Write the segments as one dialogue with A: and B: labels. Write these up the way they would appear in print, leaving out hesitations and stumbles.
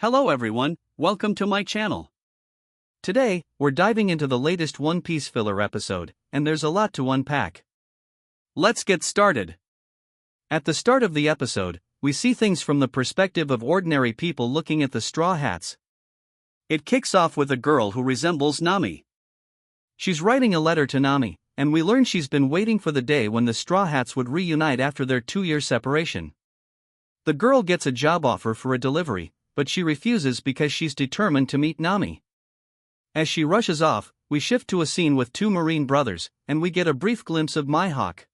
A: Hello everyone, welcome to my channel. Today, we're diving into the latest One Piece filler episode, and there's a lot to unpack. Let's get started. At the start of the episode, we see things from the perspective of ordinary people looking at the Straw Hats. It kicks off with a girl who resembles Nami. She's writing a letter to Nami, and we learn she's been waiting for the day when the Straw Hats would reunite after their 2-year separation. The girl gets a job offer for a delivery, but she refuses because she's determined to meet Nami. As she rushes off, we shift to a scene with two Marine brothers, and we get a brief glimpse of Mihawk.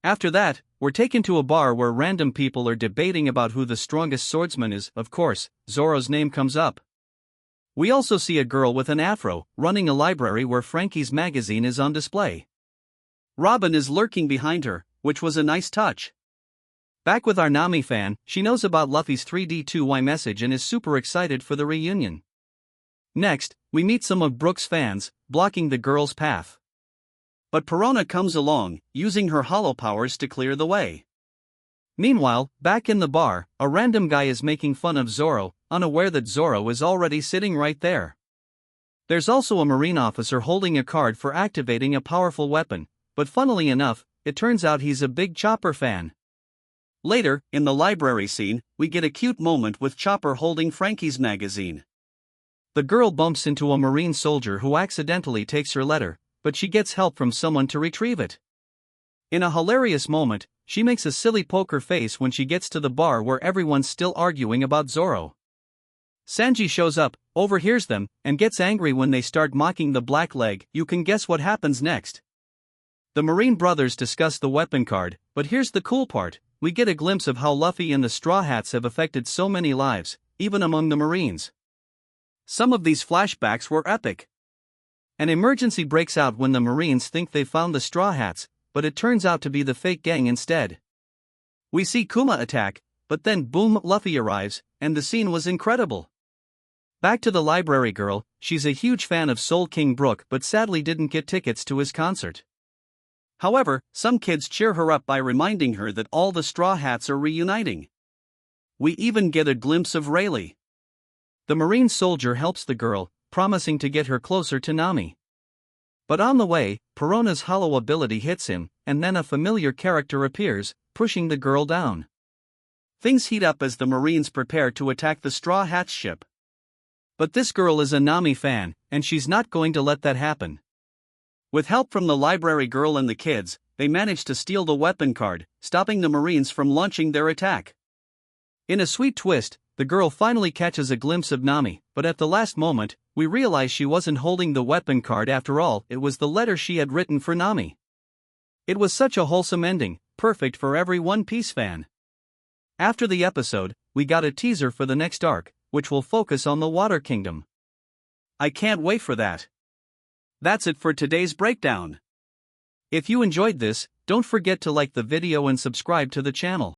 A: After that, we're taken to a bar where random people are debating about who the strongest swordsman is. Of course, Zoro's name comes up. We also see a girl with an afro, running a library where Frankie's magazine is on display. Robin is lurking behind her, which was a nice touch. Back with our Nami fan, she knows about Luffy's 3D2Y message and is super excited for the reunion. Next, we meet some of Brook's fans, blocking the girl's path. But Perona comes along, using her hollow powers to clear the way. Meanwhile, back in the bar, a random guy is making fun of Zoro, unaware that Zoro is already sitting right there. There's also a Marine officer holding a card for activating a powerful weapon, but funnily enough, it turns out he's a big Chopper fan. Later, in the library scene, we get a cute moment with Chopper holding Frankie's magazine. The girl bumps into a Marine soldier who accidentally takes her letter, but she gets help from someone to retrieve it. In a hilarious moment, she makes a silly poker face when she gets to the bar where everyone's still arguing about Zoro. Sanji shows up, overhears them, and gets angry when they start mocking the black leg. You can guess what happens next. The Marine brothers discuss the weapon card, but here's the cool part. We get a glimpse of how Luffy and the Straw Hats have affected so many lives, even among the Marines. Some of these flashbacks were epic. An emergency breaks out when the Marines think they found the Straw Hats, but it turns out to be the fake gang instead. We see Kuma attack, but then boom, Luffy arrives, and the scene was incredible. Back to the library girl, she's a huge fan of Soul King Brook but sadly didn't get tickets to his concert. However, some kids cheer her up by reminding her that all the Straw Hats are reuniting. We even get a glimpse of Rayleigh. The Marine soldier helps the girl, promising to get her closer to Nami. But on the way, Perona's hollow ability hits him, and then a familiar character appears, pushing the girl down. Things heat up as the Marines prepare to attack the Straw Hats ship. But this girl is a Nami fan, and she's not going to let that happen. With help from the library girl and the kids, they manage to steal the weapon card, stopping the Marines from launching their attack. In a sweet twist, the girl finally catches a glimpse of Nami, but at the last moment, we realize she wasn't holding the weapon card after all, it was the letter she had written for Nami. It was such a wholesome ending, perfect for every One Piece fan. After the episode, we got a teaser for the next arc, which will focus on the Water Kingdom. I can't wait for that. That's it for today's breakdown. If you enjoyed this, don't forget to like the video and subscribe to the channel.